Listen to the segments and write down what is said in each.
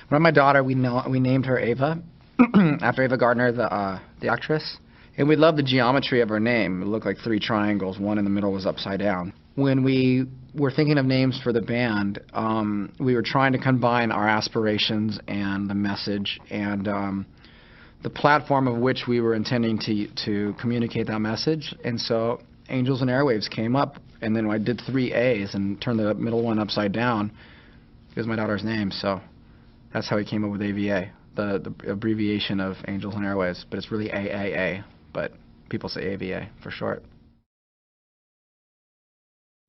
When my daughter, we named her Ava, after Ava Gardner, the actress. And we loved the geometry of her name. It looked like 3 triangles. One in the middle was upside down. When we were thinking of names for the band, we were trying to combine our aspirations and the message and the platform of which we were intending to communicate that message. And so Angels and Airwaves came up, and then I did 3 A's and turned the middle one upside down. It was my daughter's name, so that's how we came up with AVA, the abbreviation of Angels and Airwaves, but it's really AAA, but people say AVA for short.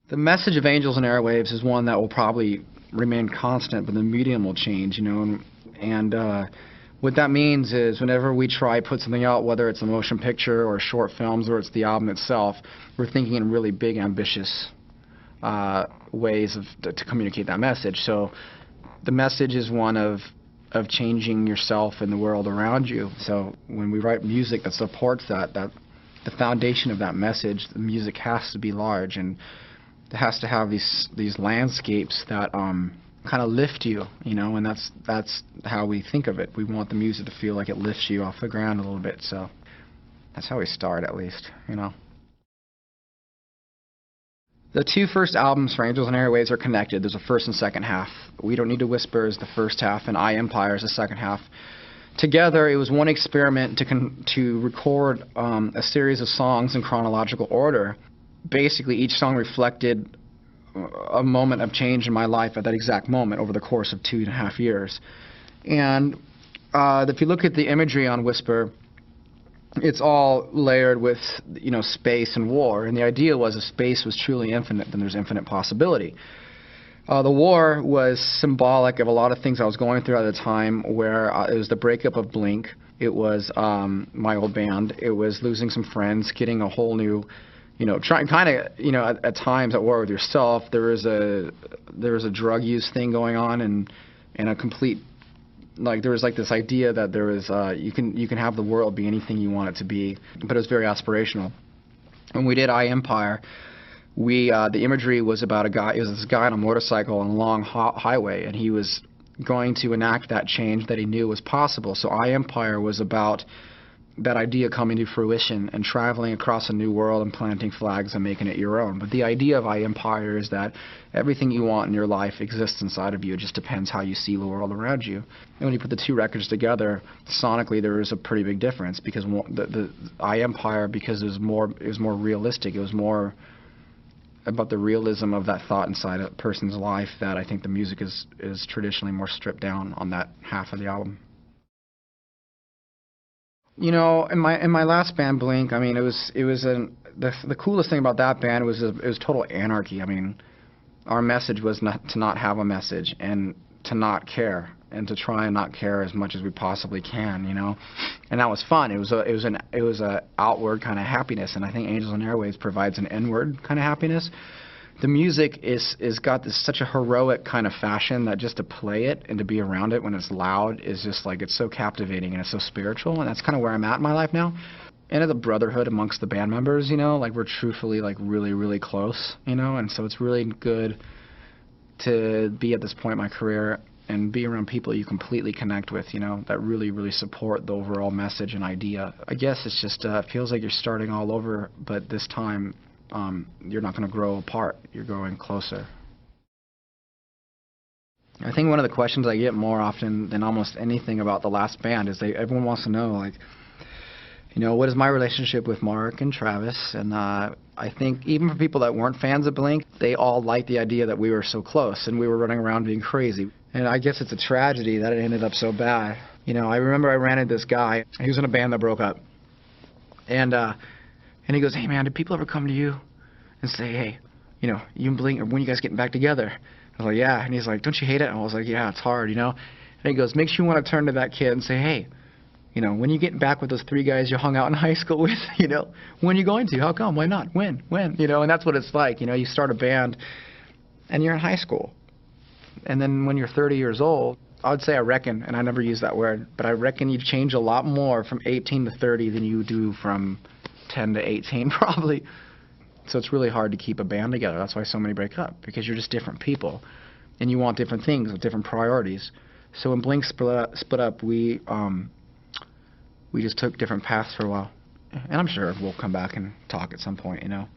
The message of Angels and Airwaves is one that will probably remain constant, but the medium will change, you know, and what that means is whenever we try to put something out, whether it's a motion picture or short films or it's the album itself, we're thinking in really big, ambitious ways to communicate that message. So the message is one of changing yourself and the world around you. So when we write music that supports that the foundation of that message, the music has to be large, and it has to have these landscapes that kind of lift you, you know, and that's how we think of it. We want the music to feel like it lifts you off the ground a little bit. So that's how we start, at least, you know. The 2 first albums for Angels and Airwaves are connected. There's a first and second half. We Don't Need to Whisper is the first half, and I Empire is the second half. Together, it was one experiment to record a series of songs in chronological order. Basically, each song reflected a moment of change in my life at that exact moment over the course of 2.5 years. And if you look at the imagery on Whisper, it's all layered with, you know, space and war. And the idea was if space was truly infinite, then there's infinite possibility. The war was symbolic of a lot of things I was going through at the time, where it was the breakup of Blink. It was my old band. It was losing some friends, getting a whole new, you know, trying kind of, you know, at times at war with yourself. There was a drug use thing going on, and a complete, like, there was like this idea that there was you can have the world be anything you want it to be, but it was very aspirational. When we did I Empire, the imagery was about it was this guy on a motorcycle on a long highway, and he was going to enact that change that he knew was possible. So I Empire was about that idea coming to fruition and traveling across a new world and planting flags and making it your own. But the idea of I Empire is that everything you want in your life exists inside of you. It just depends how you see the world around you. And when you put the 2 records together, sonically there is a pretty big difference, because the I Empire, because it was more realistic. It was more about the realism of that thought inside a person's life, that I think the music is traditionally more stripped down on that half of the album. You know, in my last band, Blink, I mean, the coolest thing about that band was it was total anarchy. I mean, our message was to not have a message, and to not care, and to try and not care as much as we possibly can, you know. And that was fun. It was a outward kind of happiness, and I think Angels and Airwaves provides an inward kind of happiness. The music is got such a heroic kind of fashion that just to play it and to be around it when it's loud is just like, it's so captivating and it's so spiritual, and that's kind of where I'm at in my life now. And it's a brotherhood amongst the band members, you know, like we're truthfully like really, really close, you know, and so it's really good to be at this point in my career and be around people you completely connect with, you know, that really, really support the overall message and idea. I guess it's just feels like you're starting all over, but this time you're not going to grow apart. You're growing closer. I think one of the questions I get more often than almost anything about the last band is everyone wants to know, like, you know, what is my relationship with Mark and Travis? And I think even for people that weren't fans of Blink, they all liked the idea that we were so close and we were running around being crazy. And I guess it's a tragedy that it ended up so bad. You know, I remember I ran into this guy. He was in a band that broke up. And he goes, "Hey, man, did people ever come to you and say, hey, you know, you and Blink, or when you guys getting back together?" I was like, "Yeah." And he's like, "Don't you hate it?" And I was like, "Yeah, it's hard, you know." And he goes, "Makes you want to turn to that kid and say, hey, you know, when you getting back with those 3 guys you hung out in high school with, you know, when are you going to? How come? Why not? When? You know, and that's what it's like. You know, you start a band and you're in high school. And then when you're 30 years old, I would say I reckon, and I never use that word, but I reckon you change a lot more from 18 to 30 than you do from 10 to 18 probably. So it's really hard to keep a band together. That's why so many break up, because you're just different people and you want different things with different priorities. So when Blink split up, we just took different paths for a while. And I'm sure we'll come back and talk at some point, you know.